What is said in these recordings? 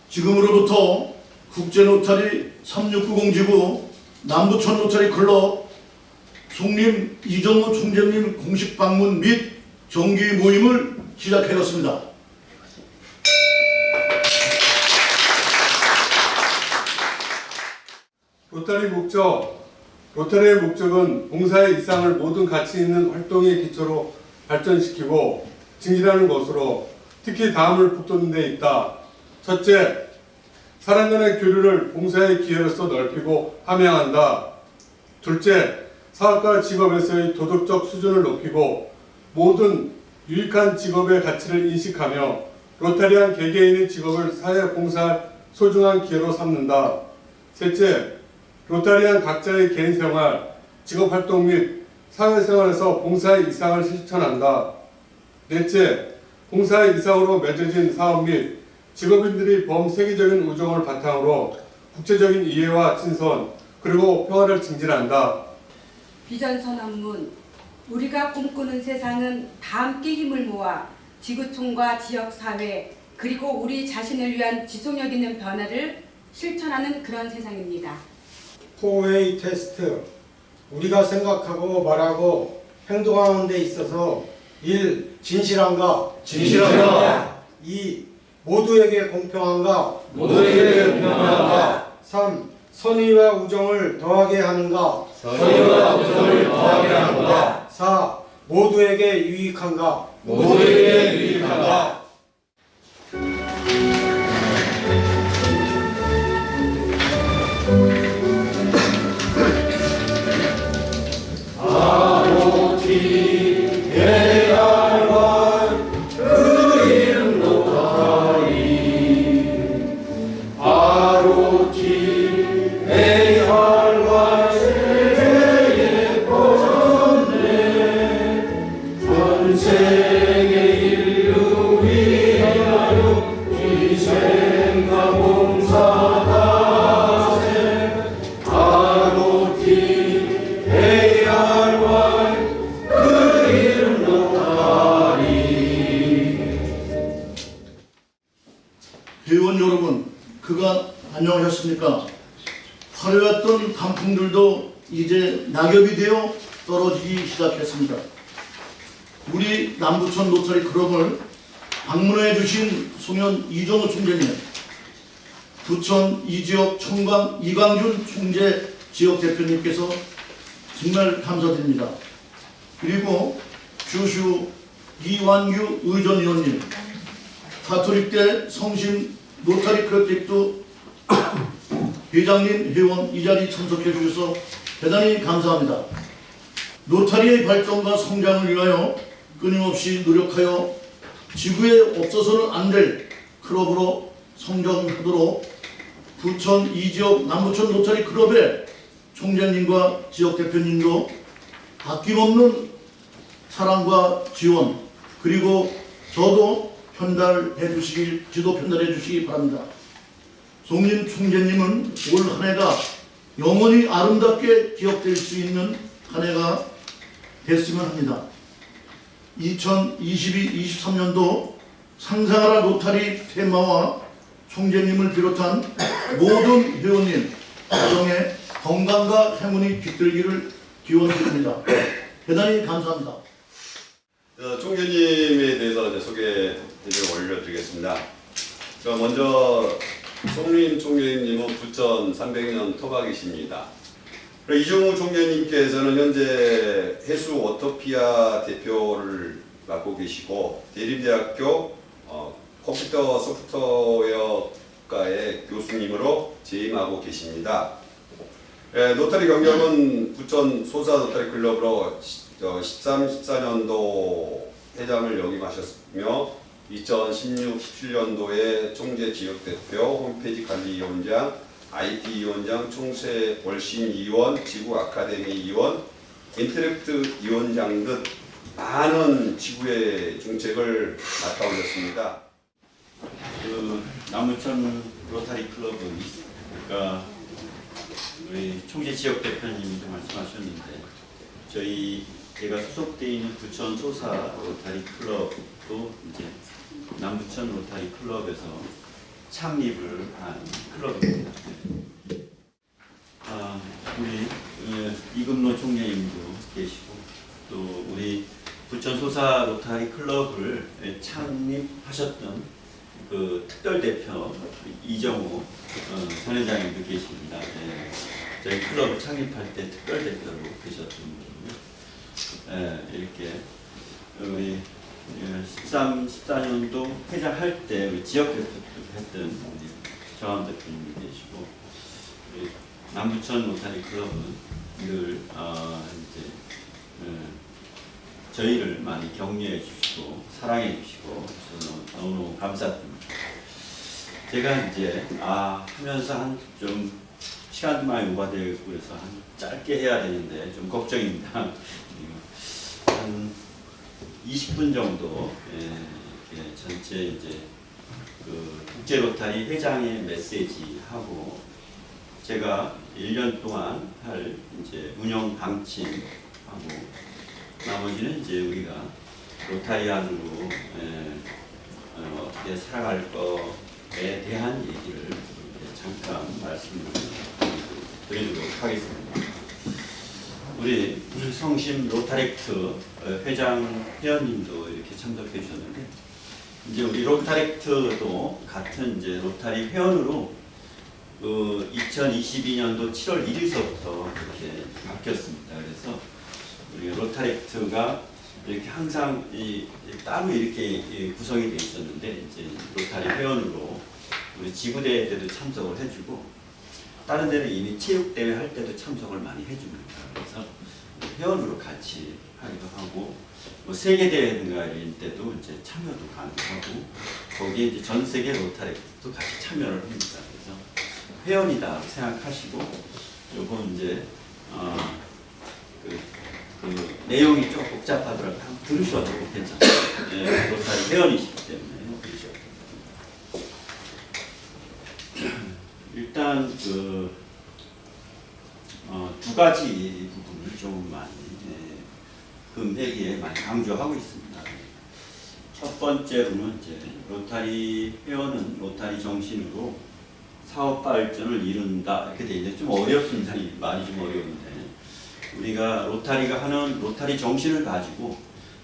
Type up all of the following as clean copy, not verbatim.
지금으로부터 국제로타리 3690 지구 남부천 로타리 클럽 송림 이정우 총재님 공식 방문 및 정기 모임을 시작하였습니다. 로타리 목적. 로타리의 목적은 봉사의 이상을 모든 가치 있는 활동의 기초로 발전시키고 증진하는 것으로 특히 다음을 붙드는 데 있다. 첫째, 사람 간의 교류를 봉사의 기회로서 넓히고 함양한다. 둘째, 사업과 직업에서의 도덕적 수준을 높이고 모든 유익한 직업의 가치를 인식하며 로타리안 개개인의 직업을 사회 봉사할 소중한 기회로 삼는다. 셋째, 로타리안 각자의 개인 생활, 직업활동 및 사회생활에서 봉사의 이상을 실천한다. 넷째, 봉사의 이상으로 맺어진 사업 및 직업인들이 범세계적인 우정을 바탕으로 국제적인 이해와 친선 그리고 평화를 증진한다. 비전 선언문. 우리가 꿈꾸는 세상은 다 함께 힘을 모아 지구촌과 지역사회 그리고 우리 자신을 위한 지속력 있는 변화를 실천하는 그런 세상입니다. 4웨이 테스트. 우리가 생각하고 말하고 행동하는 데 있어서 1. 진실한가? 2. 모두에게 공평한가? 3. 선의와 우정을 더하게 하는가? 4. 모두에게 유익한가? 회원 여러분, 그간 안녕하셨습니까? 화려했던 단풍들도 이제 낙엽이 되어 떨어지기 시작했습니다. 우리 남부천 로타리 클럽을 방문해 주신 송현 이정우 총재님, 부천 이지역 청강 이광준 총재 지역 대표님께서 정말 감사드립니다. 그리고 주슈 이완규 의전위원님, 가톨릭대 성심 로타리 프로젝트 회장님, 회원 이 자리 참석해 주셔서 대단히 감사합니다. 로타리의 발전과 성장을 위하여 끊임없이 노력하여 지구에 없어서는 안 될 클럽으로 성장하도록 부천 이지역 남부천 로타리 클럽의 총재님과 지역 대표님도 아낌없는 사랑과 지원 그리고 저도 편달해 주시길, 지도 편달해 주시기 바랍니다. 송림 총재님은 올 한 해가 영원히 아름답게 기억될 수 있는 한 해가 됐으면 합니다. 2022-23년도 상상하라 로타리 테마와 총재님을 비롯한 모든 회원님 가정에 건강과 행운이 깃들기를 기원드립니다. 대단히 감사합니다. 총재님에 대해서 이제 소개를 올려드리겠습니다. 자, 먼저 송림 총재님은 부천 300년 토박이십니다. 이정우 총재님께서는 현재 해수 워터피아 대표를 맡고 계시고 대림대학교 컴퓨터 소프트웨어과의 교수님으로 재임하고 계십니다. 로타리 경력은 부천 소사 로타리 클럽으로 13, 14년도 회장을 역임하셨으며 2016, 17년도에 총재 지역대표, 홈페이지 관리위원장, IT위원장, 총세 월심위원, 지구 아카데미 위원, 인터랙트 위원장 등 많은 지구의 정책을 맡아오셨습니다. 남부천 로타리 클럽, 그러니까 우리 총재 지역 대표님도 말씀하셨는데 제가 소속되어 있는 부천 소사 로타리 클럽도 이제 남부천 로타리 클럽에서 창립을 한 클럽입니다. 우리 이금노 총재님도 계시고 또 우리 부천 소사 로타리 클럽을 창립하셨던 그 특별 대표 이정우 전 회장님도 계십니다. 네. 저희 클럽을 창립할 때 특별 대표로 계셨던 분이요. 이렇게 우리 13, 14년도 회장할 때 우리 지역 대표도 했던 우리 정함 대표님이 계시고 우리 남부천 로타리 클럽은 늘 이제 저희를 많이 격려해 주시고 사랑해 주시고 너무 감사드립니다. 제가 이제 하면서 한 좀 시간도 많이 오바되고 그래서 한 짧게 해야 되는데 좀 걱정입니다. 한 20분 정도 이렇게 전체 이제 그 국제 로타리 회장의 메시지 하고 제가 1년 동안 할 이제 운영 방침하고 나머지는 이제 우리가 로타리안으로 어떻게 살아갈 거에 대한 얘기를 잠깐 말씀을 드리도록 하겠습니다. 우리 성심 로타렉트 회장 회원님도 이렇게 참석해 주셨는데 이제 우리 로타렉트도 같은 이제 로타리 회원으로 2022년도 7월 1일서부터 그렇게 바뀌었습니다. 그래서 우리 로타렉트가 이렇게 항상 따로 이렇게 구성이 돼 있었는데 이제 로타리 회원으로 우리 지구대회 때도 참석을 해주고 다른 데는 이미 체육대회 할 때도 참석을 많이 해줍니다. 그래서 회원으로 같이 하기도 하고 뭐 세계대회인가 이런 때도 이제 참여도 가능하고 거기에 이제 전 세계 로타렉트도 같이 참여를 합니다. 그래서 회원이다 생각하시고 요거 이제 그 내용이 좀 복잡하더라도 한번 들으셔도 괜찮아요. 네, 로타리 회원이시기 때문에 들으셔도 됩니다. 일단 두 가지 부분을 좀 많이 금회의에 많이 강조하고 있습니다. 첫 번째로는 이제 로타리 회원은 로타리 정신으로 사업 발전을 이룬다 이렇게 돼 있는데 좀 어렵습니다. 이 말이 좀 어려운데 우리가 로타리가 하는 로타리 정신을 가지고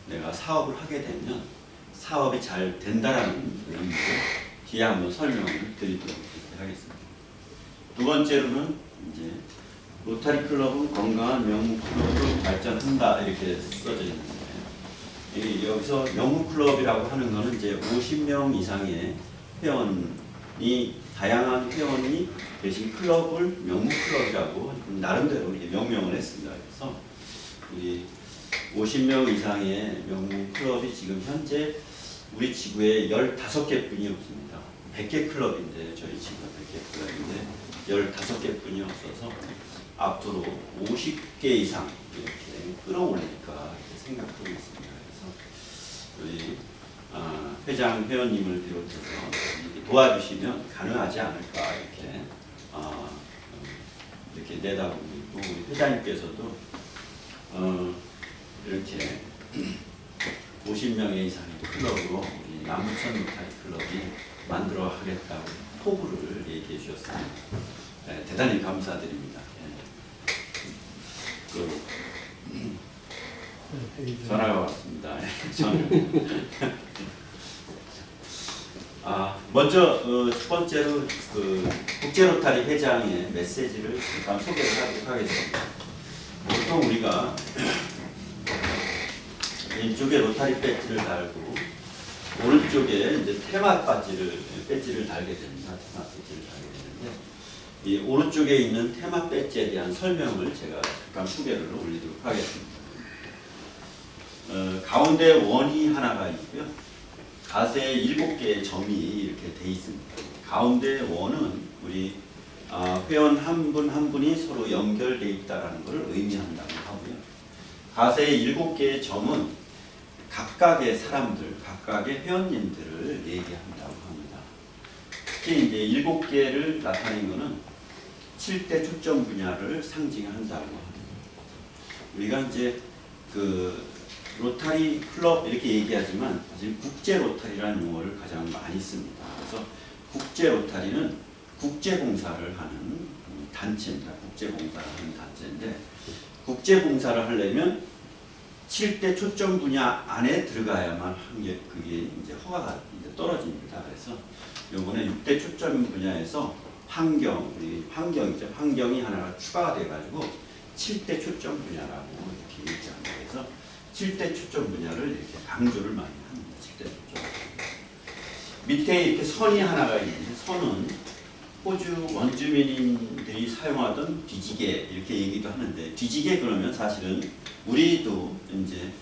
내가 사업을 하게 되면 사업이 잘 된다라는 의미로 뒤에 한번 설명을 드리도록 하겠습니다. 두 번째로는 이제 로타리 클럽은 건강한 명문 클럽으로 발전한다 이렇게 써져 있는데 여기서 명문 클럽이라고 하는 것은 이제 50명 이상의 회원이 다양한 회원이 계신 클럽을 명문 클럽이라고 나름대로 이렇게 명명을 했습니다. 그래서 우리 50명 이상의 명문 클럽이 지금 현재 우리 지구에 15개뿐이 없습니다. 100개 클럽인데 저희 지구가 100개 클럽인데 15개뿐이 없어서 앞으로 50개 이상 이렇게 끌어올릴까 이렇게 생각하고 있습니다. 그래서 우리 회장 회원님을 비롯해서 도와주시면 가능하지 않을까 이렇게 내다보고 있고 우리 회장님께서도 이렇게 50명의 이상의 클럽으로 우리 남부천 로타리 클럽이 만들어 하겠다고 포부를 얘기해 주셨습니다. 네, 대단히 감사드립니다. 전화가 왔습니다. 먼저 첫 번째로 국제 로타리 회장의 메시지를 잠깐 소개를 하도록 하겠습니다. 보통 우리가 왼쪽에 로타리 배지를 달고 오른쪽에 이제 테마 배지를 달게 됩니다. 테마 배지를 달게 되는데 이 오른쪽에 있는 테마 배지에 대한 설명을 제가 잠깐 소개를 올리도록 하겠습니다. 가운데 원이 하나가 있고요. 가세에 7개의 점이 이렇게 돼 있습니다. 가운데 원은 우리 회원 한 분 한 분이 서로 연결되어 있다는 것을 의미한다고 하고요. 가세의 7개의 점은 각각의 사람들, 각각의 회원님들을 얘기한다고 합니다. 특히 이제 7개를 나타낸 것은 7대 초점 분야를 상징한다고 합니다. 우리가 이제 로타리 클럽 이렇게 얘기하지만 사실 국제 로타리라는 용어를 가장 많이 씁니다. 그래서 국제 로타리는 국제 봉사를 하는 단체입니다. 국제 봉사를 하는 단체인데 국제 봉사를 하려면 7대 초점 분야 안에 들어가야만 한 게 그게 이제 허가가 이제 떨어집니다. 그래서 요번에 6대 초점 분야에서 환경이죠. 환경이 하나가 추가가 돼가지고 7대 초점 분야라고 이렇게 얘기합니다. 그래서 7대 초점 분야를 이렇게 강조를 많이 합니다. 7대 초점. 밑에 이렇게 선이 하나가 있는데 선은 호주 원주민들이 사용하던 뒤지개 이렇게 얘기도 하는데 뒤지개 그러면 사실은 우리도 이제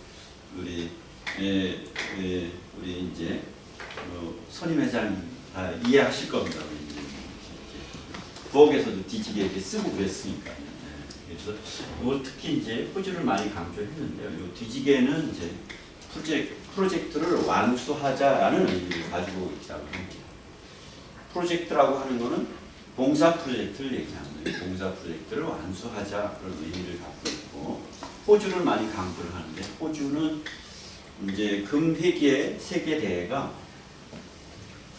우리 이제 선임 회장님 다 이해하실 겁니다. 부엌에서도 뒤지개 이렇게 쓰고 그랬으니까. 그래서 특히 이제 호주를 많이 강조했는데요. 이 뒤지개는 이제 프로젝트를 완수하자라는 의미를 가지고 있다고 합니다. 프로젝트라고 하는 것은 봉사 프로젝트를 얘기합니다. 봉사 프로젝트를 완수하자 그런 의미를 갖고 있고 호주를 많이 강조를 하는데 호주는 이제 금회계 세계 대회가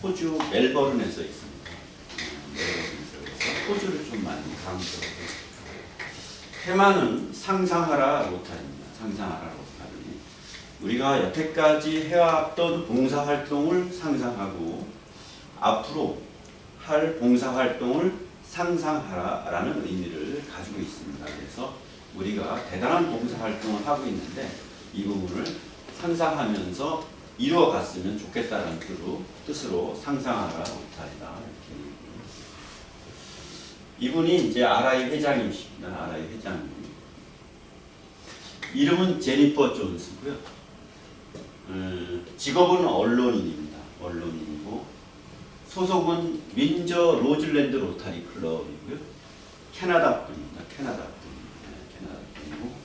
호주 멜버른에서 있습니다. 멜버른에서 호주를 좀 많이 강조하고 있습니다. 테마는 상상하라 로타리입니다. 상상하라 로타리. 우리가 여태까지 해왔던 봉사활동을 상상하고 앞으로 할 봉사활동을 상상하라라는 의미를 가지고 있습니다. 그래서 우리가 대단한 봉사활동을 하고 있는데 이 부분을 상상하면서 이루어갔으면 좋겠다는 뜻으로 상상하라 로타리다 이렇게. 이분이 이제 RI 회장이십니다. RI 회장님. 이름은 제니퍼 존스고요. 직업은 언론인입니다. 언론인이고 소속은 윈저 로즐랜드 로타리 클럽이고요. 캐나다 분입니다. 캐나다 분이고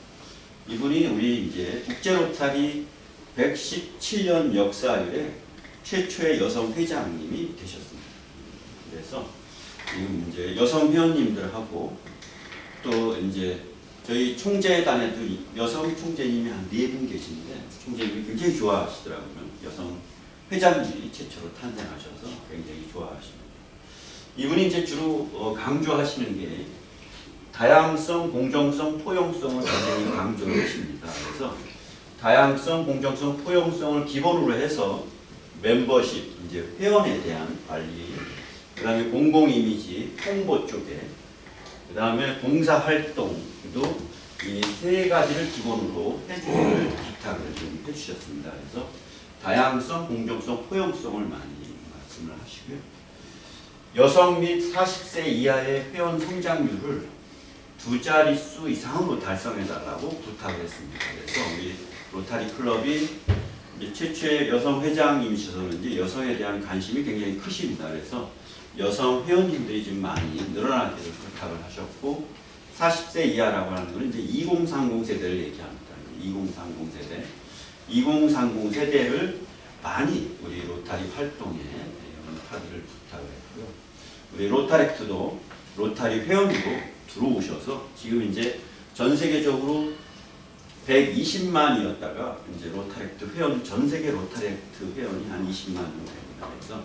이분이 우리 이제 국제 로타리 117년 역사 이래 최초의 여성 회장님이 되셨습니다. 그래서 지금 이제 여성 회원님들하고 또 이제 저희 총재단에도 여성 총재님이 한 4분 계시는데 총재님이 굉장히 좋아하시더라고요. 여성 회장님이 최초로 탄생하셔서 굉장히 좋아하십니다. 이분이 이제 주로 강조하시는 게 다양성, 공정성, 포용성을 굉장히 강조하십니다. 그래서 다양성, 공정성, 포용성을 기본으로 해서 멤버십, 이제 회원에 대한 관리, 그 다음에 공공 이미지, 홍보 쪽에, 그 다음에 봉사활동도 이 3가지를 기본으로 해주기를 부탁을 좀 해주셨습니다. 그래서 다양성, 공정성, 포용성을 많이 말씀을 하시고요. 여성 및 40세 이하의 회원 성장률을 2자릿수 이상으로 달성해달라고 부탁을 했습니다. 그래서 우리 로타리 클럽이 이제 최초의 여성 회장님이셔서 그런지 여성에 대한 관심이 굉장히 크십니다. 그래서 여성 회원님들이 좀 많이 늘어나기를 부탁을 하셨고 40세 이하라고 하는 것은 이제 2030 세대를 얘기합니다. 2030 세대. 2030 세대를 많이 우리 로타리 활동에 연합하기를 부탁을 했고요. 우리 로타렉트도 로타리 회원으로 들어오셔서 지금 이제 전 세계적으로 120만이었다가 이제 로타렉트 회원 전 세계 로타렉트 회원이 한 20만 정도 됩니다. 그래서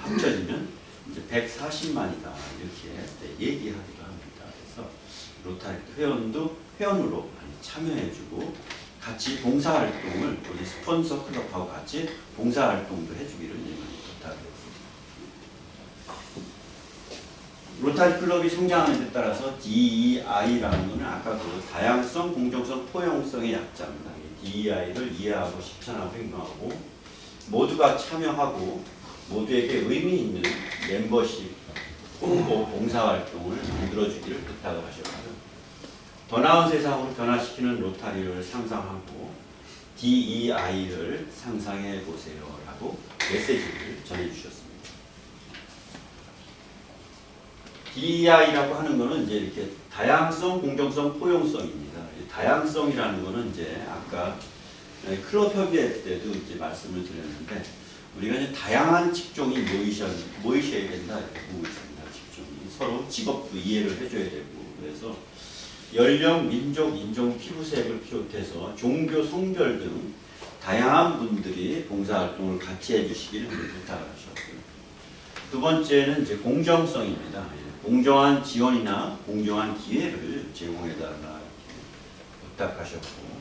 합쳐지면 이제 140만이다 이렇게 얘기하기도 합니다. 그래서 로타렉트 회원도 회원으로 많이 참여해주고 같이 봉사활동을 우리 스폰서 클럽하고 같이 봉사활동도 해주기를 많이 부탁드렸습니다. 로타리 클럽이 성장하는 데 따라서 DEI라는 것은 아까 그 다양성, 공정성, 포용성의 약자입니다. DEI를 이해하고 실천하고 행동하고 모두가 참여하고 모두에게 의미 있는 멤버십, 홍보, 봉사활동을 만들어주기를 부탁을 하셨고요. 더 나은 세상으로 변화시키는 로타리를 상상하고 DEI를 상상해 보세요라고 메시지를 전해주셨습니다. DEI라고 하는 것은 이제 이렇게 다양성, 공정성, 포용성입니다. 다양성이라는 것은 이제 아까 클럽 협의회 때도 이제 말씀을 드렸는데 우리가 이제 다양한 직종이 모이셔야 된다 이렇게 보고 있습니다. 직종이 서로 직업도 이해를 해줘야 되고 그래서 연령, 민족, 인종, 피부색을 비롯해서 종교, 성별 등 다양한 분들이 봉사활동을 같이 해주시기를 부탁을 하셨고요. 두 번째는 이제 공정성입니다. 예, 공정한 지원이나 공정한 기회를 제공해달라 이렇게 부탁하셨고,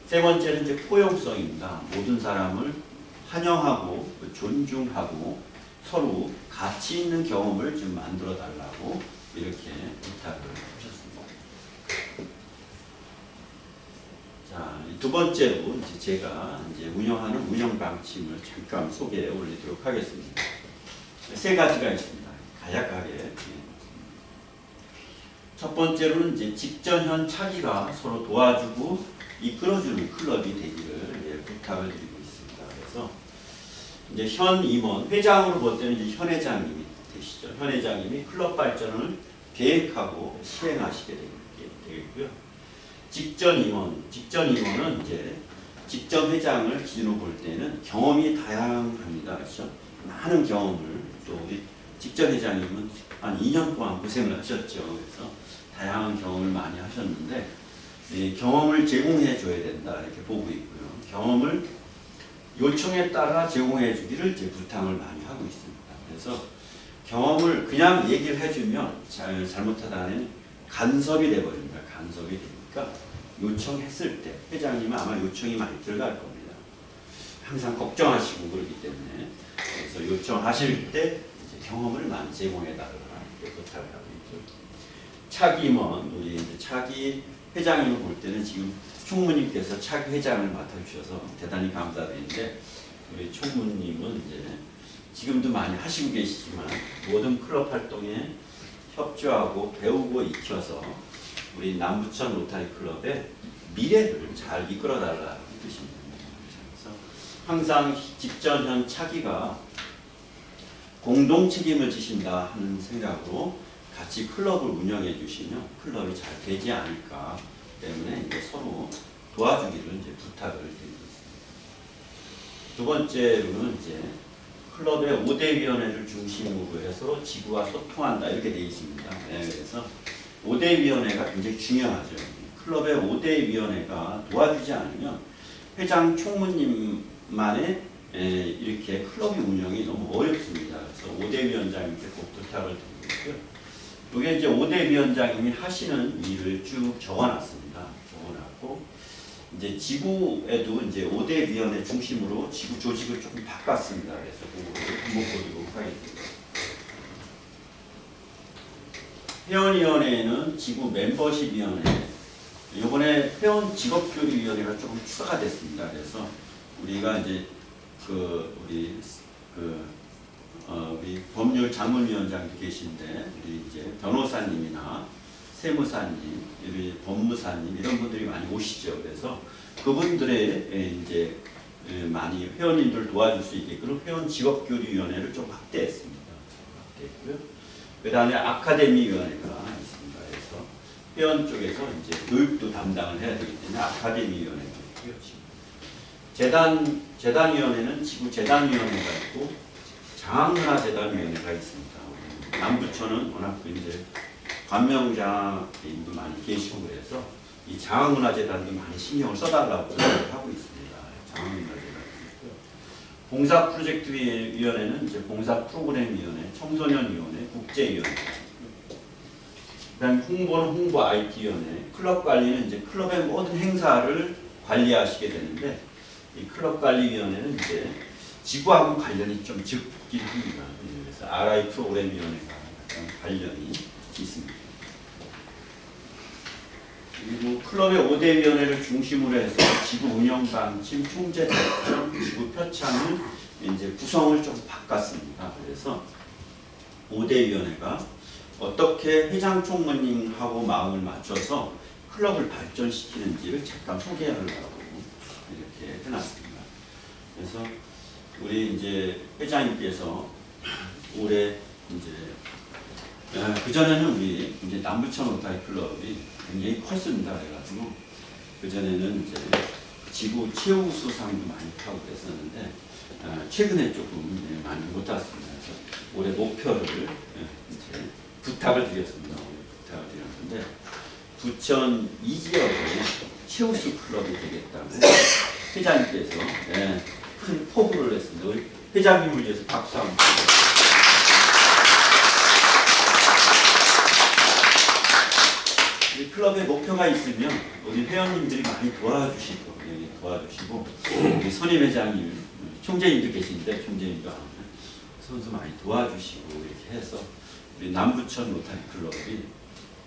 세 번째는 이제 포용성입니다. 모든 사람을 환영하고 존중하고 서로 가치 있는 경험을 좀 만들어 달라고 이렇게 부탁을 하셨습니다. 자, 두 번째로 이제 제가 이제 운영하는 운영 방침을 잠깐 소개해 올리도록 하겠습니다. 세 가지가 있습니다. 간략하게. 첫 번째로는 이제 직전현 차기가 서로 도와주고 이끌어주는 클럽이 되기를 부탁을 드리고 있습니다. 그래서 이제 현 임원, 회장으로 볼 때는 이제 현 회장님이 되시죠. 현 회장님이 클럽 발전을 계획하고 시행하시게 되겠고요. 직전 임원은 이제 직전 회장을 기준으로 볼 때는 경험이 다양합니다. 그렇죠? 많은 경험을 또 우리 직전 회장님은 한 2년 동안 고생을 하셨죠. 그래서 다양한 경험을 많이 하셨는데 경험을 제공해 줘야 된다 이렇게 보고 있고요. 경험을 요청에 따라 제공해 주기를 이제 부탁을 많이 하고 있습니다. 그래서 경험을 그냥 얘기를 해주면 잘못하다는 간섭이 돼버립니다. 간섭이 되니까 요청했을 때 회장님은 아마 요청이 많이 들어갈 겁니다. 항상 걱정하시고 그러기 때문에 그래서 요청하실 때 이제 경험을 많이 제공해 달라 이렇게 부탁을 하고 있죠. 차기 임원, 우리 이제 차기 회장님을 볼 때는 지금 총무님께서 차기 회장을 맡아주셔서 대단히 감사드리는데, 우리 총무님은 이제 지금도 많이 하시고 계시지만 모든 클럽 활동에 협조하고 배우고 익혀서 우리 남부천 로타리 클럽의 미래를 잘 이끌어달라는 뜻입니다. 그래서 항상 직전 현 차기가 공동 책임을 지신다 하는 생각으로 같이 클럽을 운영해 주시면 클럽이 잘 되지 않을까 때문에 이제 서로 도와주기를 이제 부탁을 드리고 있습니다. 두 번째로는 이제 클럽의 5대 위원회를 중심으로 해서 지구와 소통한다 이렇게 되어 있습니다. 네, 그래서 5대 위원회가 굉장히 중요하죠. 클럽의 5대 위원회가 도와주지 않으면 회장 총무님만의 이렇게 클럽의 운영이 너무 어렵습니다. 그래서 5대 위원장님께 꼭 부탁을 드리고 있고요. 이게 이제 5대 위원장님이 하시는 일을 쭉 적어놨습니다. 적어놨고 이제 지구에도 이제 5대 위원회 중심으로 지구 조직을 조금 바꿨습니다. 그래서 그거를 한번 보도록 하겠습니다. 회원위원회에는 지구 멤버십위원회, 이번에 회원 직업교류위원회가 조금 추가가 됐습니다. 그래서 우리가 이제 우리 법률 자문위원장도 계신데 우리 이제 변호사님이나 세무사님, 우리 법무사님 이런 분들이 많이 오시죠. 그래서 그분들의 이제 많이 회원님들 도와줄 수 있게끔 회원 직업교류위원회를 좀 확대했습니다. 확대했고요. 그 다음에 아카데미위원회가 있습니다. 그래서 회원 쪽에서 이제 교육도 담당을 해야 되기 때문에 아카데미위원회가 있고요. 재단위원회는 지구 재단위원회가 있고 장학문화재단위원회가 있습니다. 남부천은 워낙 이제 관명장님도 많이 계시고 그래서 이 장학문화재단도 많이 신경을 써달라고 하고 있습니다. 장학문화재단 있고요. 봉사 프로젝트 위원회는 이제 봉사 프로그램위원회, 청소년위원회, 국제위원회. 그다음 홍보는 홍보 IT위원회, 클럽 관리는 이제 클럽의 모든 행사를 관리하시게 되는데 이 클럽 관리위원회는 이제 지구하고 관련이 좀 적긴 합니다. 그래서 RI 프로그램위원회가 관련이 있습니다. 그리고 클럽의 5대 위원회를 중심으로 해서 지구 운영 방침, 총재 발전, 지구 표창을 이제 구성을 좀 바꿨습니다. 그래서 5대 위원회가 어떻게 회장 총무님하고 마음을 맞춰서 클럽을 발전시키는지를 잠깐 소개하려고 이렇게 해놨습니다. 그래서 우리 이제 회장님께서 올해 이제 그 전에는 우리 이제 남부천 로타리 클럽이 굉장히 컸습니다. 그래가지고 그 전에는 이제 지구 최우수상도 많이 타고 그랬었는데 최근에 조금 많이 못 탔습니다. 그래서 올해 목표를 이제 부탁을 드렸습니다. 부탁을 드렸는데 부천 이 지역에 최우수 클럽이 되겠다고 회장님께서 큰 포부를 했습니다. 우리 회장님을 위해서 박수 한번. 클럽에 목표가 있으면 우리 회원님들이 많이 도와주시고 우리 선임 회장님, 총재님도 계신데 총재님도 선수 많이 도와주시고 이렇게 해서 우리 남부천 로타리 클럽이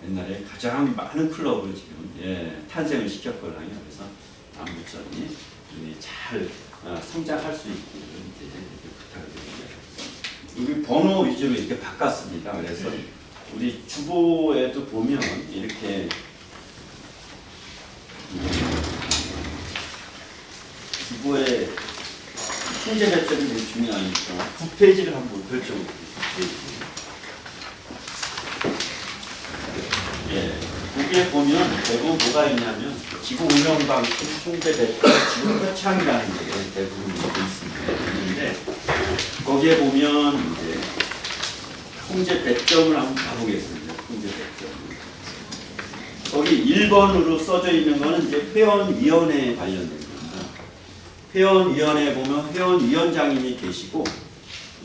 옛날에 가장 많은 클럽을 지금 탄생을 시켰거든요. 그래서 남부천이 잘 성장할 수 있기를 이렇게 부탁을 드립니다. 여기 번호 위주로 이렇게 바꿨습니다. 그래서 우리 주보에도 보면 이렇게 주보에 총재 배점이 되게 중요하니까 9페이지를 한번 펼쳐볼게요. 9페이지. 거기에 보면 대부분 뭐가 있냐면 지구 운영 방식, 총재 배점, 지구 표창이라는 게 대부분 되어 있습니다. 그런데 거기에 보면 이제 총재 배점을 한번 봐보겠습니다. 총재 배점. 거기 1번으로 써져 있는 거는 이제 회원위원회에 관련된 겁니다. 회원위원회에 보면 회원위원장님이 계시고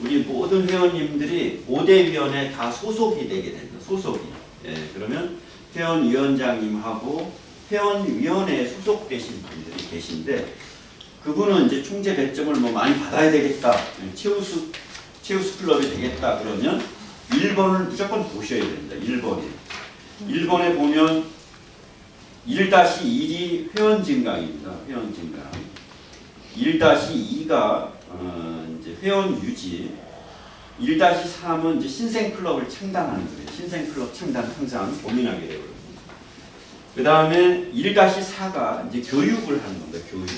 우리 모든 회원님들이 5대 위원회에 다 소속이 되게 됩니다. 소속이. 그러면 회원위원장님하고 회원위원회에 소속되신 분들이 계신데 그분은 이제 총재 배점을 뭐 많이 받아야 되겠다. 최우수 클럽이 되겠다. 그러면 1번을 무조건 보셔야 됩니다. 1번에 보면 1-1이 회원 증강입니다. 회원 증강. 1-2가 이제 회원 유지. 1-3은 이제 신생 클럽을 창단하는 거예요. 신생 클럽 창단 항상 고민하게 되거든요. 그 다음에 1-4가 이제 교육을 하는 겁니다. 교육.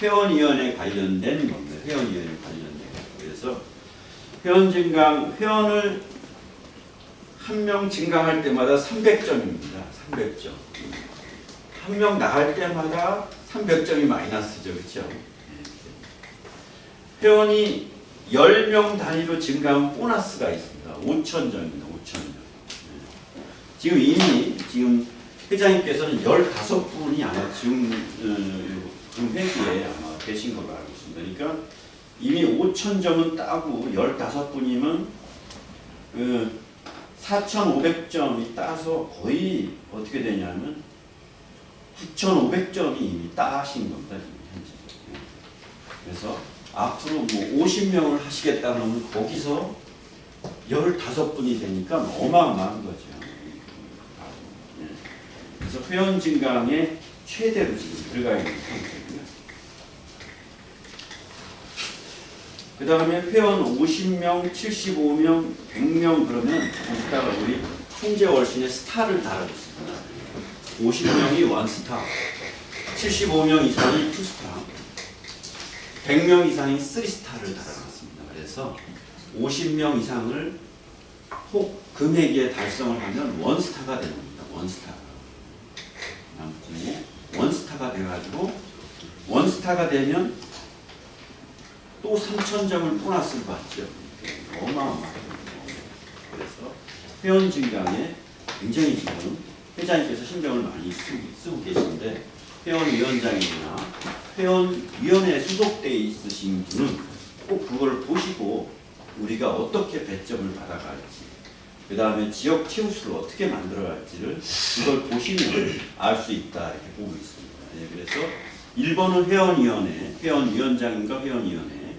회원위원회 관련된 겁니다. 회원위원회 관련된 거. 그래서 회원 증강, 회원을 한 명 증강할 때마다 300점입니다. 300점. 한 명 나갈 때마다 300점이 마이너스죠. 그렇죠? 회원이 10명 단위로 증가하면 보너스가 있습니다. 5,000점입니다. 5,000점. 지금 이미 회장님께서는 15분이 아마 지금 회기에 아마 계신 걸로 알고 있습니다. 그러니까 이미 5,000점은 따고 15분이면 4,500점이 따서 거의 어떻게 되냐면 9,500점이 이미 따신 겁니다. 지금 현재. 그래서 앞으로 뭐 50명을 하시겠다 그러면 거기서 15분이 되니까 어마어마한 거죠. 그래서 회원 증강에 최대로 지금 들어가 있는 상태고요. 그 다음에 회원 50명, 75명, 100명 그러면 거기다가 우리 총재 월신에 스타를 달아줬습니다. 50명이 원스타, 75명 이상이 투스타, 100명 이상이 3스타를 달아놨습니다. 그래서 50명 이상을 혹 금액에 달성을 하면 원스타가 됩니다. 원스타가. 원스타가 돼가지고 원스타가 되면 또 3,000점을 보너스를 받죠. 어마어마하죠. 그래서 회원 증강에 굉장히 지금 회장님께서 신경을 많이 쓰고 계신데 회원위원장이나 회원위원회에 소속되어 있으신 분은 꼭 그걸 보시고 우리가 어떻게 배점을 받아갈지 그 다음에 지역 최우수를 어떻게 만들어갈지를 그걸 보시면 알 수 있다 이렇게 보고 있습니다. 그래서 1번은 회원위원회, 회원위원장인가 회원위원회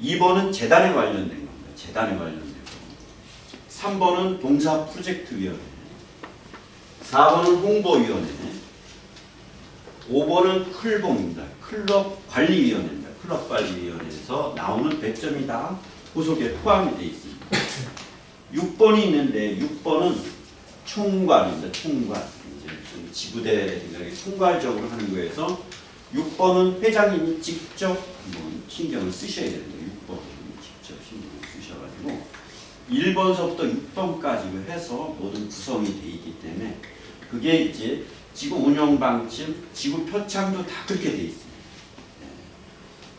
2번은 재단에 관련된 겁니다. 재단에 관련된 거 3번은 봉사 프로젝트위원회 4번은 홍보위원회 5번은 클봉입니다. 클럽 관리위원회입니다. 클럽 관리위원회에서 나오는 배점이 다 후속에 포함이 되어 있습니다. 6번이 있는데 6번은 총괄입니다. 총괄. 이제 좀 지구대라든가 총괄적으로 하는 거에서 6번은 회장님이 직접 한번 신경을 쓰셔야 됩니다. 6번 직접 신경을 쓰셔가지고 1번서부터 6번까지 해서 모든 구성이 되어 있기 때문에 그게 이제 지구 운영 방침, 지구 표창도 다 그렇게 되어 있습니다.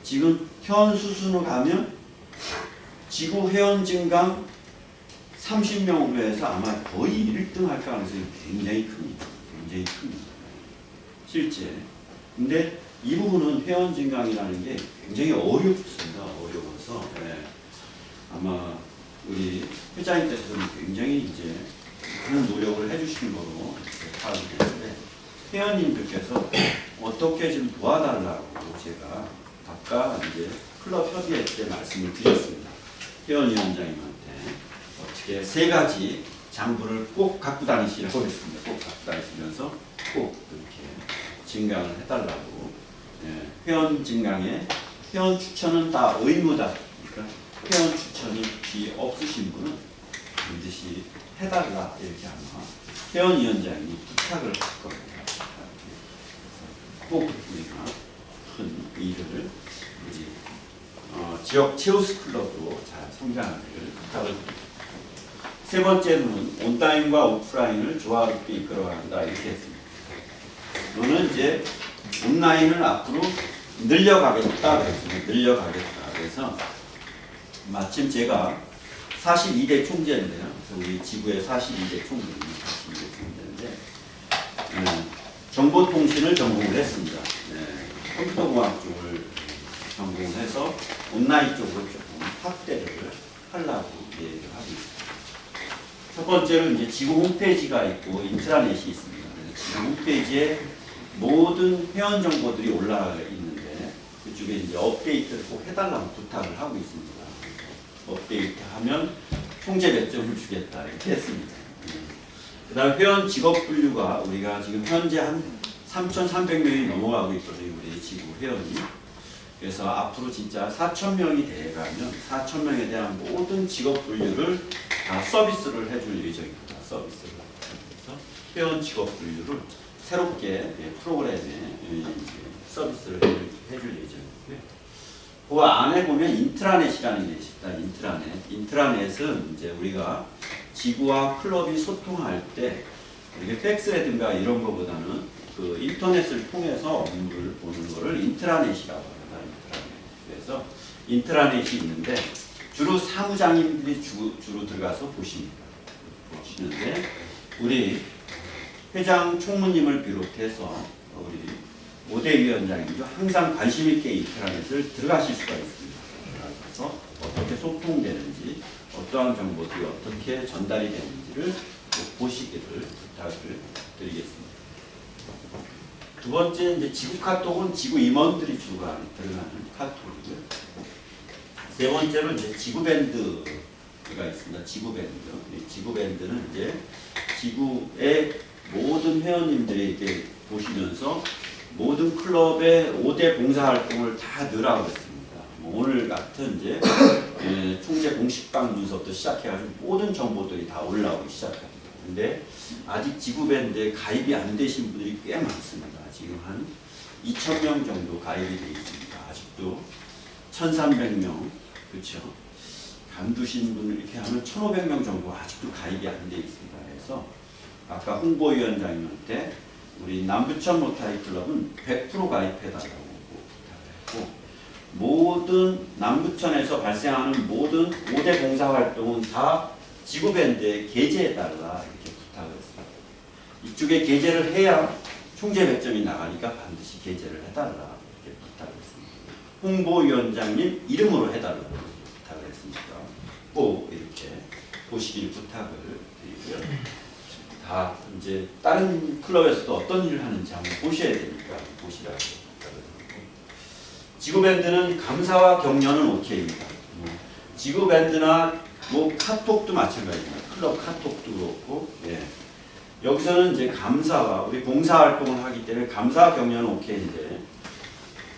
지금 현 수순으로 가면 지구 회원 증강 30명으로 해서 아마 거의 1등 할 가능성이 굉장히 큽니다. 굉장히 큽니다. 실제. 근데 이 부분은 회원 증강이라는 게 굉장히 어렵습니다. 어려워서 아마 우리 회장님께서는 굉장히 이제 많은 노력을 해주시는 거로 이렇게 파악이 되는데 회원님들께서 어떻게 좀 도와달라고 제가 아까 이제 클럽 협의회 때 말씀을 드렸습니다. 회원위원장님한테 어떻게 3가지 장부를 꼭 갖고 다니시라고 했습니다. 꼭 갖고 다니시면서 꼭 이렇게 증강을 해달라고. 회원 증강에 회원 추천은 다 의무다. 그러니까 회원 추천이 혹시 없으신 분은 반드시 해달라 이렇게 아마 회원위원장이 부탁을 할 겁니다. 꼭 우리가 큰 일을 우리 지역 체우스 클럽으로 잘 성장하기를 부탁을 드립니다. 3번째로는 온라인과 오프라인을 조화롭게 이끌어간다 이렇게 했습니다. 저는 이제 온라인을 앞으로 늘려가겠다 그랬습니다. 늘려가겠다. 그래서 마침 제가 42대 총재인데요. 그래서 우리 지구의 42대 총재인데 정보통신을 전공을 했습니다. 컴퓨터공학 쪽을 전공해서 온라인 쪽으로 조금 확대를 하려고 계획을 하고 있습니다. 첫 번째로 이제 지구 홈페이지가 있고 인트라넷이 있습니다. 그래서 지구 홈페이지에 모든 회원 정보들이 올라가 있는데 그쪽에 이제 업데이트를 꼭 해달라고 부탁을 하고 있습니다. 업데이트하면 총재 몇 점을 주겠다 이렇게 했습니다. 그다음 회원 직업 분류가 우리가 지금 현재 한 3,300명이 넘어가고 있거든요. 우리 지구 회원이. 그래서 앞으로 진짜 4,000명이 돼가면 4,000명에 대한 모든 직업 분류를 다 서비스를 해줄 예정입니다. 서비스를. 그래서 회원 직업 분류를 새롭게 프로그램에 서비스를 해줄 예정이고요. 그 안에 보면 인트라넷이라는 게 있습니다. 인트라넷은 이제 우리가 지구와 클럽이 소통할 때 이렇게 팩스라든가 이런 거보다는 그 인터넷을 통해서 업무를 보는 거를 인트라넷이라고 합니다. 인트라넷. 그래서 인트라넷이 있는데 주로 사무장님들이 주로 들어가서 보시는데 우리 회장 총무님을 비롯해서 우리 5대 위원장님도 항상 관심 있게 인트라넷을 들어가실 수가 있습니다. 그래서 어떻게 소통되는지, 어떠한 정보들이 어떻게 전달이 되는지를 보시기를 부탁을 드리겠습니다. 두 번째 이제 지구 카톡은 지구 임원들이 들어가는 카톡이고요. 세 번째로 이제 지구 밴드가 있습니다. 지구 밴드. 지구 밴드는 이제 지구의 모든 회원님들이 이렇게 보시면서 모든 클럽의 5대 봉사활동을 다 넣으라고 했습니다. 오늘 같은 이제 총재 공식 방문서부터 시작해가지고 모든 정보들이 다 올라오기 시작합니다. 근데 아직 지구밴드에 가입이 안 되신 분들이 꽤 많습니다. 지금 한 2,000명 정도 가입이 되어 있습니다. 아직도 1,300명, 그렇죠? 간두신 분을 이렇게 하면 1,500명 정도 아직도 가입이 안 되어 있습니다. 그래서 아까 홍보위원장님한테 우리 남부천 로타리 클럽은 100% 가입해달라고 부탁을 했고 모든 남부천에서 발생하는 모든 5대 봉사활동은 다 지구밴드에 게재해달라 이렇게 부탁을 했습니다. 이쪽에 게재를 해야 총재 배점이 나가니까 반드시 게재를 해달라 이렇게 부탁을 했습니다. 홍보위원장님 이름으로 해달라고 부탁을 했습니다. 꼭 이렇게 보시길 부탁을 드리고요. 다 이제 다른 클럽에서도 어떤 일을 하는지 한번 보셔야 되니까 보시라고 부탁을 드리고 지구밴드는 감사와 격려는 오케이입니다. 지구밴드나 뭐 카톡도 마찬가지입니다. 클럽 카톡도 그렇고 여기서는 이제 감사와 우리 봉사활동을 하기 때문에 감사와 격려는 오케이인데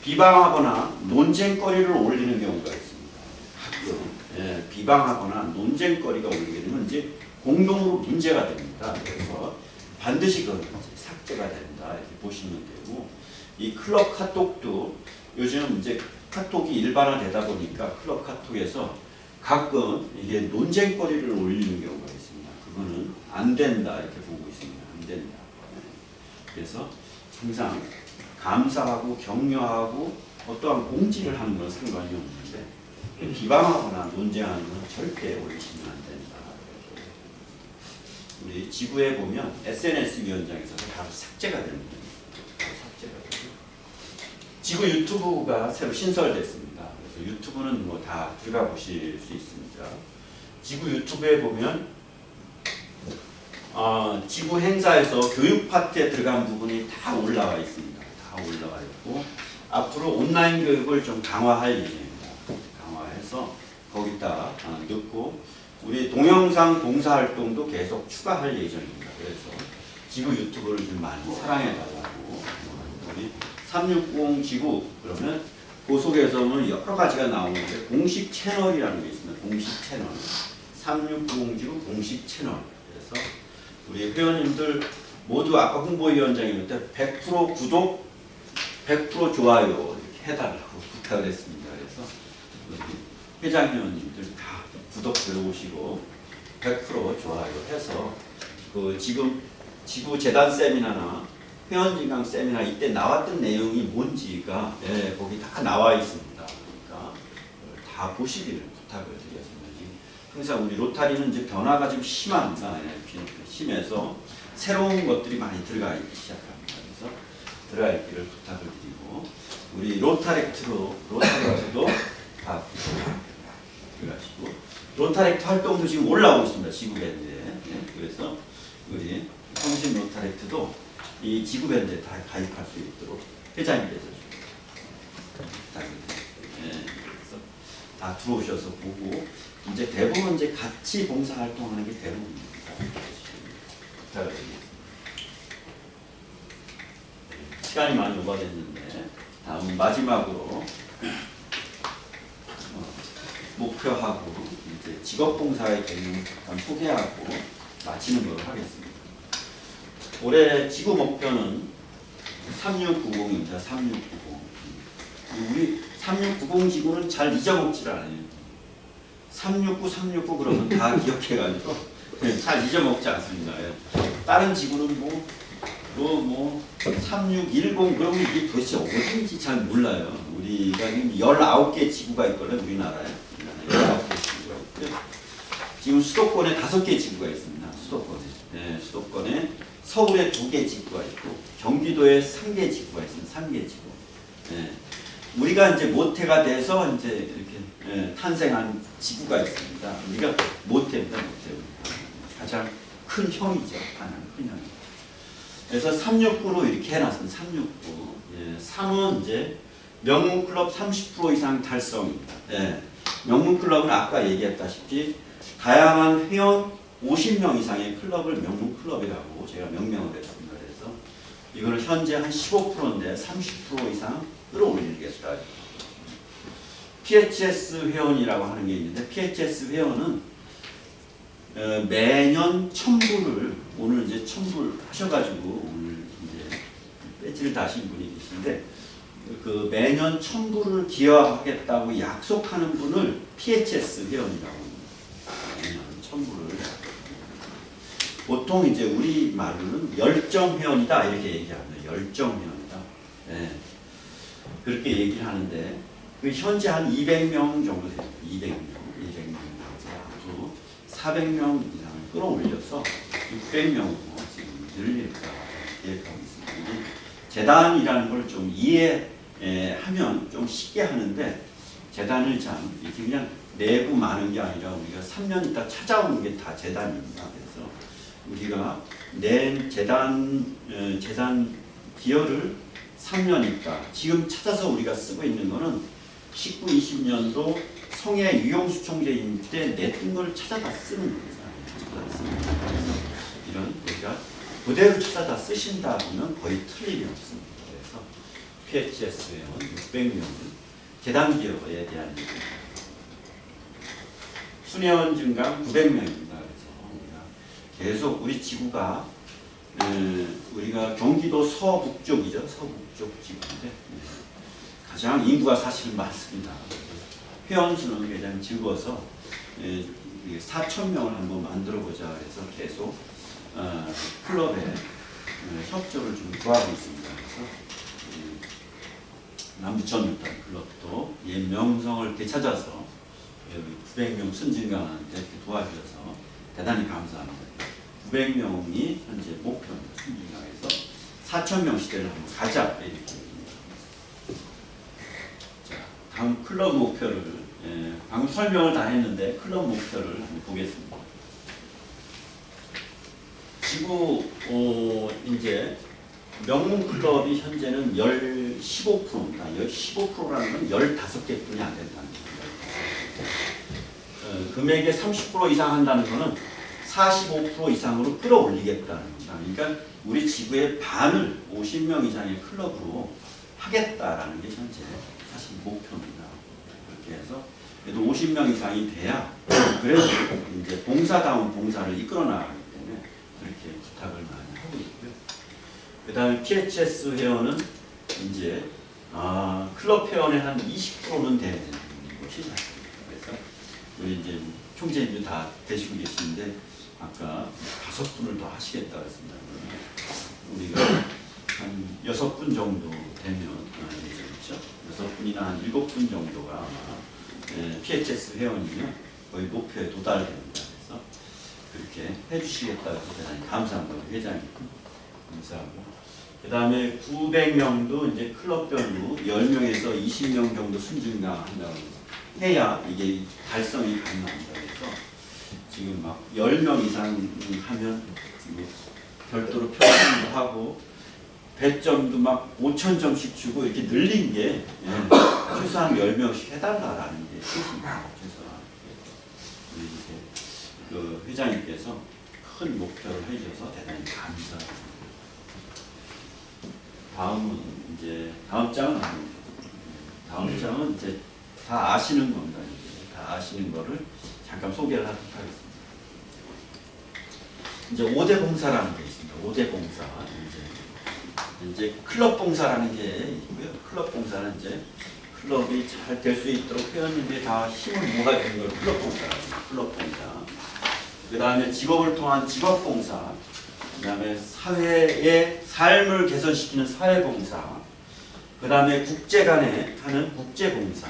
비방하거나 논쟁거리를 올리는 경우가 있습니다. 가끔 비방하거나 논쟁거리가 올리게 되면 이제 공동으로 문제가 됩니다. 그래서 반드시 그건 삭제가 된다 이렇게 보시면 되고 이 클럽 카톡도 요즘 이제 카톡이 일반화되다 보니까 클럽 카톡에서 가끔 이게 논쟁거리를 올리는 경우가 있습니다. 그거는 안 된다 이렇게 보고 있습니다. 안 된다. 그래서 항상 감사하고 격려하고 어떠한 공지를 하는 건 상관이 없는데 비방하거나 논쟁하는 건 절대 올리시면 안 된다. 우리 지구에 보면 SNS 위원장에서 바로 삭제가 됩니다. 삭제가 되고 지구 유튜브가 새로 신설됐습니다. 그래서 유튜브는 뭐 다 들어가 보실 수 있습니다. 지구 유튜브에 보면 지구 행사에서 교육 파트에 들어간 부분이 다 올라와 있습니다. 다 올라와 있고 앞으로 온라인 교육을 좀 강화할 예정입니다. 강화해서 거기다 넣고 우리 동영상 봉사활동도 계속 추가할 예정입니다. 그래서 지구 유튜브를 좀 많이 사랑해달라고 우리 360 지구 그러면 그 속에서는 여러 가지가 나오는데 공식 채널이라는 게 있습니다. 공식 채널 3690 지구 공식 채널 그래서 우리 회원님들 모두 아까 홍보위원장님한테 100% 구독 100% 좋아요 이렇게 해달라고 부탁을 했습니다. 그래서 우리 회장님들 다 구독 들어오시고 100% 좋아요 해서 그 지금 지구 재단 세미나나 회원진강 세미나 이때 나왔던 내용이 뭔지가 거기 다 나와 있습니다. 그러니까 다 보시기를 부탁을 드렸습니다. 항상 우리 로타리는 이제 변화가 좀 심합니다. 심해서 새로운 것들이 많이 들어가기 시작합니다. 그래서 들어가 있기를 부탁을 드리고 우리 로타렉트도 다 들어가시고 로타렉트 활동도 지금 올라오고 있습니다. 지구밴드에. 그래서 우리 통신 로타렉트도 이 지구밴드에 다 가입할 수 있도록 회장님께서 그래서 다 들어오셔서 보고 이제 대부분 이제 같이 봉사활동하는 게 대부분입니다. 부탁드리겠습니다. 시간이 많이 오버됐는데 다음 마지막으로 목표하고 이제 직업봉사의 개념을 잠깐 소개하고 마치는 걸로 하겠습니다. 올해 지구 목표는 3690입니다. 3690. 우리 3690 지구는 잘 잊어먹질 않아요. 369, 369 그러면 다 기억해가지고 잘 잊어먹지 않습니다. 다른 지구는 뭐 3610 그러면 이게 도대체 어딘지 잘 몰라요. 우리가 지금 19개 지구가 있거든요. 우리나라에 19개 지구가 있고요. 지금 수도권에 5개 지구가 있습니다. 수도권에 서울에 2개 지구가 있고 경기도에 3개 지구가 있습니다. 3개 지구. 우리가 이제 모태가 돼서 이제 이렇게 탄생한 지구가 있습니다. 우리가 모태입니다. 가장 큰 형이죠. 가장 큰 형. 그래서 369로 이렇게 해놨습니다. 369. 3은 이제 명문클럽 30% 이상 달성입니다. 명문클럽은 아까 얘기했다시피 다양한 회원 50명 이상의 클럽을 명문클럽이라고 제가 명명을 했습니다. 그래서 이거는 현재 한 15%인데 30% 이상 끌어올리겠다. PHS 회원이라고 하는 게 있는데 PHS 회원은 매년 1000불을 오늘 이제 1000불 하셔가지고 오늘 이제 배지를 다신 분이 계신데 그 매년 1000불을 기여하겠다고 약속하는 분을 PHS 회원이라고 합니다. 매년 1000불을 보통 이제 우리 말로는 열정 회원이다 이렇게 얘기합니다. 열정 회원이다. 그렇게 얘기를 하는데 그 현재 한 200명 정도 됩니다. 200명 앞으로 400명 이상을 끌어올려서 600명으로 지금 늘릴까 계획하고 있습니다. 재단이라는 걸 좀 이해하면 좀 쉽게 하는데 재단을 참 이렇게 그냥 내부 많은 게 아니라 우리가 3년 있다 찾아오는 게 다 재단입니다. 그래서 우리가 낸 재단 기여를 3년 있다. 지금 찾아서 우리가 쓰고 있는 거는 19, 20년도 성해 유용수 총재임 때 냈던 걸 찾아다 쓰는 겁니다. 그래서 이런 우리가 그대로 찾아다 쓰신다 보면 거의 틀림이 없습니다. 그래서 PHS 회원 600명 재단 기여에 대한 순회원 증강 900명입니다. 그래서 우리가 계속 우리 지구가 우리가 경기도 서북쪽이죠. 서북쪽 지구인데 가장 인구가 사실 많습니다. 회원 수는 굉장히 즐거워서 4,000명을 한번 만들어보자 해서 계속 클럽에 협조를 좀 구하고 있습니다. 그래서 남부천육단 클럽도 옛 명성을 되찾아서 900명 순진강한테 이렇게 도와주셔서 대단히 감사합니다. 900명이 현재 목표입니다. 순진강에서 4,000명 시대를 한번 가자 이렇게. 자, 다음 클럽 목표를 방금 설명을 다 했는데 클럽 목표를 한번 보겠습니다. 지구 이제 명문 클럽이 현재는 15%입니다. 15%라는 건 15개뿐이 안 된다는 거예요. 금액의 30% 이상 한다는 거는 45% 이상으로 끌어올리겠다는 겁니다. 그러니까 우리 지구의 반을 50명 이상의 클럽으로 하겠다라는 게 현재 사실 목표입니다. 그렇게 해서 그래도 50명 이상이 돼야 그래도 이제 봉사다운 봉사를 이끌어 나가기 때문에 그렇게 부탁을 많이 하고 있고요. 그 다음에 PHS 회원은 이제 클럽 회원의 한 20%는 돼야 되는 것이 사실입니다. 그래서 우리 이제 총재님도 다 되시고 계시는데 아까 5분을 더 하시겠다고 했습니다. 우리가 한 6분 정도 되면 예정이죠. 6분이나 한 7분 정도가 아마 PHS 회원이면 거의 목표에 도달됩니다. 그래서 그렇게 해주시겠다고 해서 대단히 감사합니다. 회장님 감사하고 그 다음에 900명도 이제 클럽별로 10명에서 20명 정도 순증당한다고 해야 이게 달성이 가능합니다. 그래서 지금 막 10명 이상 하면 별도로 표시도 하고 배점도 막 5,000점씩 주고 이렇게 늘린 게 최소한 10명씩 해달라라는 게 뜻입니다. 최소한 우리 이제 그 회장님께서 큰 목표를 해주셔서 대단히 감사합니다. 다음은 이제 다음 장은 아닙니다. 다음 장은 이제 다 아시는 겁니다. 이제 다 아시는 거를 잠깐 소개를 하도록 하겠습니다. 이제 5대 봉사라는 게 있습니다. 5대 봉사. 이제 클럽 봉사라는 게 있고요. 클럽 봉사는 이제 클럽이 잘 될 수 있도록 회원님들이 다 힘을 모아주는 걸 클럽 봉사랍니다. 클럽 봉사. 그 다음에 직업을 통한 직업 봉사. 그 다음에 사회의 삶을 개선시키는 사회 봉사. 그 다음에 국제 간에 하는 국제 봉사.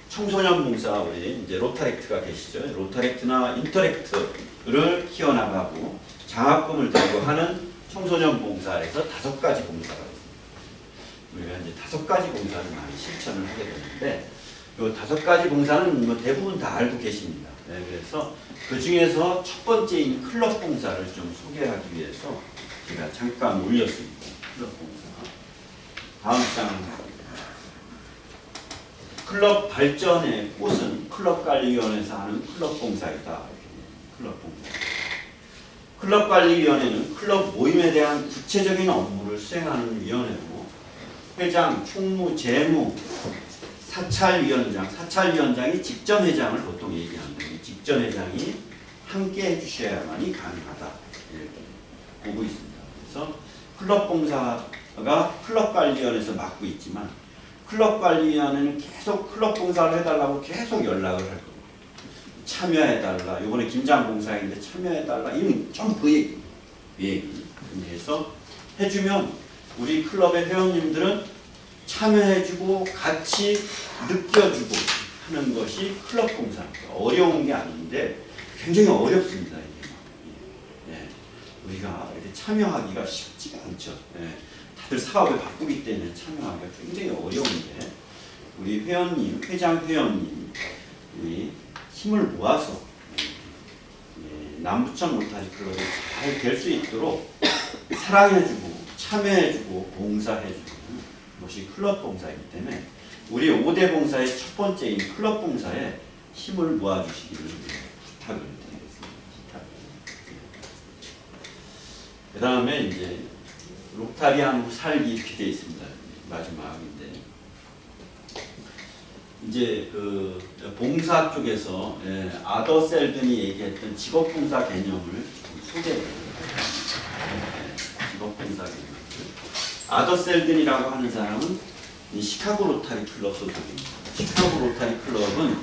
청소년 봉사 우리 이제 로타렉트가 계시죠. 로타렉트나 인터렉트를 키워나가고 장학금을 들고 하는 청소년 봉사에서 5가지 봉사가 있습니다. 우리가 이제 5가지 봉사를 많이 실천을 하게 되는데 이 5가지 봉사는 뭐 대부분 다 알고 계십니다. 네, 그래서 그 중에서 첫 번째인 클럽 봉사를 좀 소개하기 위해서 제가 잠깐 올렸습니다. 클럽 봉사. 다음 장. 클럽 발전의 꽃은 클럽관리위원회에서 하는 클럽 봉사이다. 클럽 봉사. 클럽관리위원회는 클럽 모임에 대한 구체적인 업무를 수행하는 위원회고 회장, 총무, 재무, 사찰위원장이 직전회장을 보통 얘기하는데 직전회장이 함께 해주셔야만이 가능하다. 이렇게 보고 있습니다. 그래서 클럽 봉사가 클럽관리위원회에서 맡고 있지만 클럽관리위원회는 계속 클럽 봉사를 해달라고 계속 연락을 할 겁니다. 참여해달라. 이번에 김장 봉사인데 참여해달라. 이건 좀 그 얘기. 그래서 해주면 우리 클럽의 회원님들은 참여해주고 같이 느껴주고 하는 것이 클럽 봉사입니다. 어려운 게 아닌데 굉장히 어렵습니다. 이게. 예. 우리가 이렇게 참여하기가 쉽지가 않죠. 예. 다들 사업에 바쁘기 때문에 참여하기가 굉장히 어려운데 우리 회원님, 회장 회원님 우리 힘을 모아서 남부천 로타리 클럽이 잘 될 수 있도록 사랑해주고 참여해주고 봉사해주는 것이 클럽 봉사이기 때문에 우리 5대 봉사의 첫 번째인 클럽 봉사에 힘을 모아주시기를 부탁을 드리겠습니다. 그 다음에 이제 로타리안 후 살기 이렇게 되어 있습니다. 마지막인데 이제 그 봉사 쪽에서 아더 셀든이 얘기했던 직업봉사 개념을 좀 소개를 해드립니다. 직업봉사 개념. 아더 셀든이라고 하는 사람은 이 시카고 로타리 클럽 소속입니다. 시카고 로타리 클럽은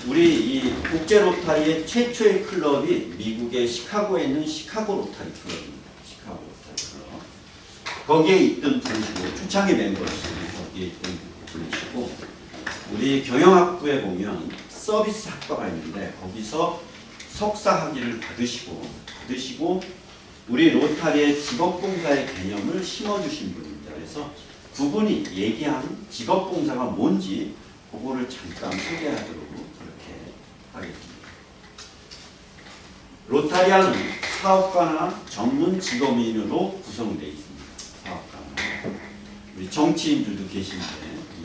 우리 이 국제 로타리의 최초의 클럽이 미국의 시카고에 있는 시카고 로타리 클럽입니다. 시카고 로타리 클럽. 거기에 있던 분이시고 초창기 멤버시고 거기에 있던 분이시고 우리 경영학부에 보면 서비스 학과가 있는데 거기서 석사 학위를 받으시고 우리 로타리의 직업봉사의 개념을 심어주신 분입니다. 그래서 그분이 얘기한 직업봉사가 뭔지 그거를 잠깐 소개하도록 그렇게 하겠습니다. 로타리안은 사업가나 전문 직업인으로 구성되어 있습니다. 사업가나 우리 정치인들도 계신데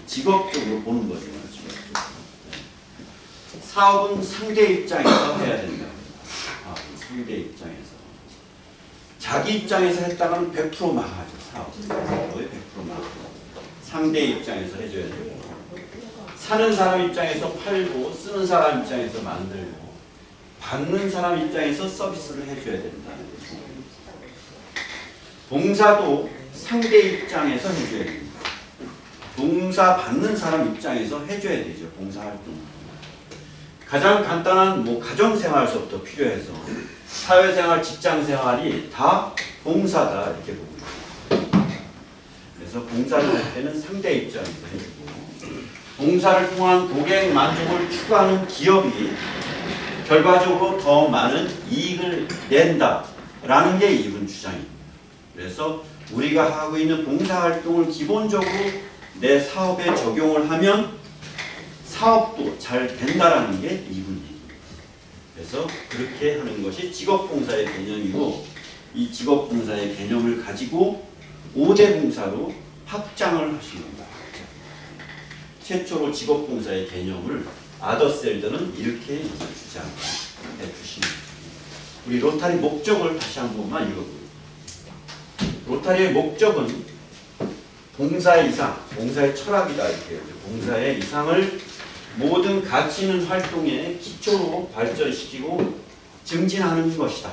직업적으로 보는 거죠. 직업적으로. 네. 사업은 상대 입장에서 해야 된다. 사업은 상대 입장에서. 자기 입장에서 했다가는 100% 망하죠. 사업은 거의 100% 망하고. 상대 입장에서 해줘야 되고, 사는 사람 입장에서 팔고, 쓰는 사람 입장에서 만들고, 받는 사람 입장에서 서비스를 해줘야 된다는 거죠. 봉사도 상대 입장에서 해줘야 됩니다. 봉사 받는 사람 입장에서 해줘야 되죠. 봉사활동. 가장 간단한 가정생활서부터 필요해서 사회생활, 직장생활이 다 봉사다 이렇게 보고 있습니다. 그래서 봉사를 할 때는 상대 입장에서 해주고, 봉사를 통한 고객 만족을 추구하는 기업이 결과적으로 더 많은 이익을 낸다라는 게 이분 주장입니다. 그래서 우리가 하고 있는 봉사활동을 기본적으로 내 사업에 적용을 하면 사업도 잘 된다라는 게 이분 얘기입니다. 그래서 그렇게 하는 것이 직업봉사의 개념이고, 이 직업봉사의 개념을 가지고 5대 봉사로 확장을 하신 겁니다. 최초로 직업봉사의 개념을 아더셀더는 이렇게 주장해 주십니다. 우리 로타리 목적을 다시 한 번만 읽어보겠습니다. 로타리의 목적은 봉사의 이상, 봉사의 철학이다 이렇게 해요. 봉사의 이상을 모든 가치 있는 활동의 기초로 발전시키고 증진하는 것이다.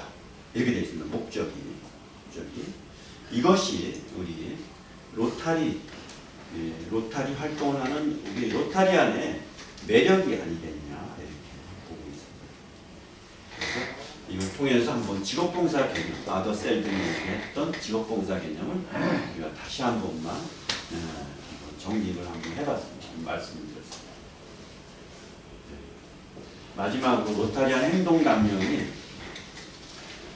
이렇게 되어 있습니다. 목적이. 이것이 우리 로타리 활동을 하는 우리 로타리안의 매력이 아니겠냐 이렇게 보고 있습니다. 그래서 이걸 통해서 한번 직업봉사 개념, 아더셀들이 했던 직업봉사 개념을 우리가 다시 한 번만 정리를 한번 해봤습니다. 말씀드렸습니다. 마지막으로 로타리안 행동감명이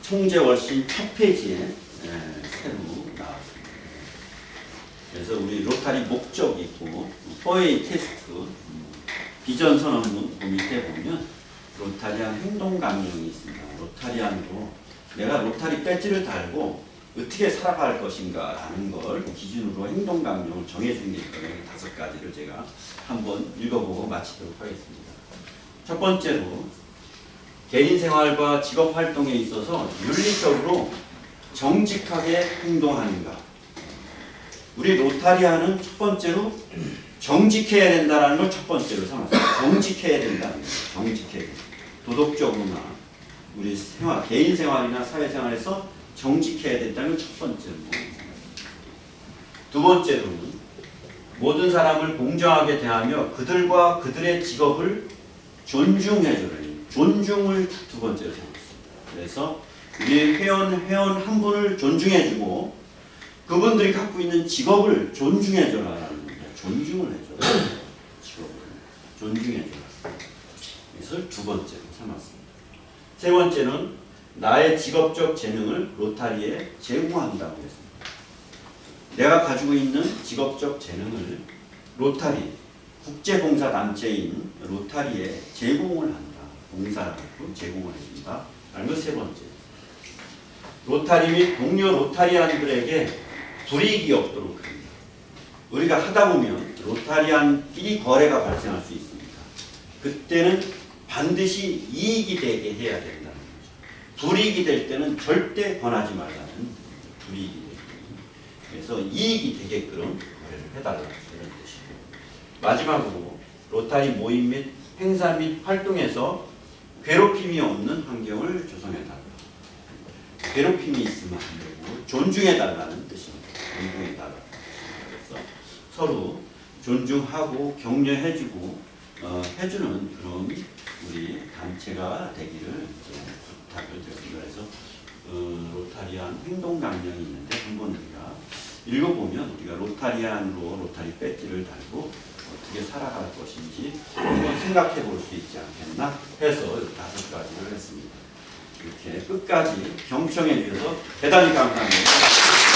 총재월신 첫 페이지에 새로 나왔습니다. 그래서 우리 로타리 목적이 있고, 4A 테스트, 비전 선언문 그 밑에 보면 로타리안 행동감명이 있습니다. 로타리안으로 내가 로타리 배지를 달고 어떻게 살아갈 것인가 라는 걸 기준으로 행동감명을 정해준 게 있거든요. 5가지를 제가 한번 읽어보고 마치도록 하겠습니다. 첫 번째로 개인생활과 직업활동에 있어서 윤리적으로 정직하게 행동하는가. 우리 로타리안은 첫 번째로 정직해야 된다는 걸 첫 번째로 삼았어요. 정직해야 된다는 거예요. 정직해야 된다. 도덕적으로나 우리 생활, 개인생활이나 사회생활에서 정직해야 된다는 걸 첫 번째로 삼았어요. 두 번째로는 모든 사람을 공정하게 대하며 그들과 그들의 직업을 존중해주는 존중을 두 번째로 삼았습니다. 그래서 우리 회원 한 분을 존중해주고 그분들이 갖고 있는 직업을 존중해줘라라는 겁니다. 존중을 해줘라. 직업을 존중해줘라. 이것을 두 번째로 삼았습니다. 세 번째는 나의 직업적 재능을 로타리에 제공한다고 했습니다. 내가 가지고 있는 직업적 재능을 로타리, 국제봉사단체인 로타리에 제공을 한다. 봉사를 제공을 해준다. 라는 것 세 번째. 로타리 및 동료 로타리안들에게 불이익이 없도록 합니다. 우리가 하다 보면 로타리안끼리 거래가 발생할 수 있습니다. 그때는 반드시 이익이 되게 해야 된다는 거죠. 불이익이 될 때는 절대 권하지 말라는 불이익이 되게. 그래서 이익이 되게끔 거래를 해달라는 이런 뜻이고. 마지막으로 로타리 모임 및 행사 및 활동에서 괴롭힘이 없는 환경을 조성해달라. 괴롭힘이 있으면 안 되고 존중해달라는 뜻입니다. 존중해달라. 그래서 서로 존중하고 격려해주고 해주는 그런 우리 단체가 되기를 부탁을 드립니다. 그래서 로타리안 행동감명이 있는데 한번 우리가 읽어보면 우리가 로타리안으로 로타리 배지를 달고 어떻게 살아갈 것인지 한번 생각해 볼 수 있지 않겠나 해서 5가지를 했습니다. 이렇게 끝까지 경청해 주셔서 대단히 감사합니다.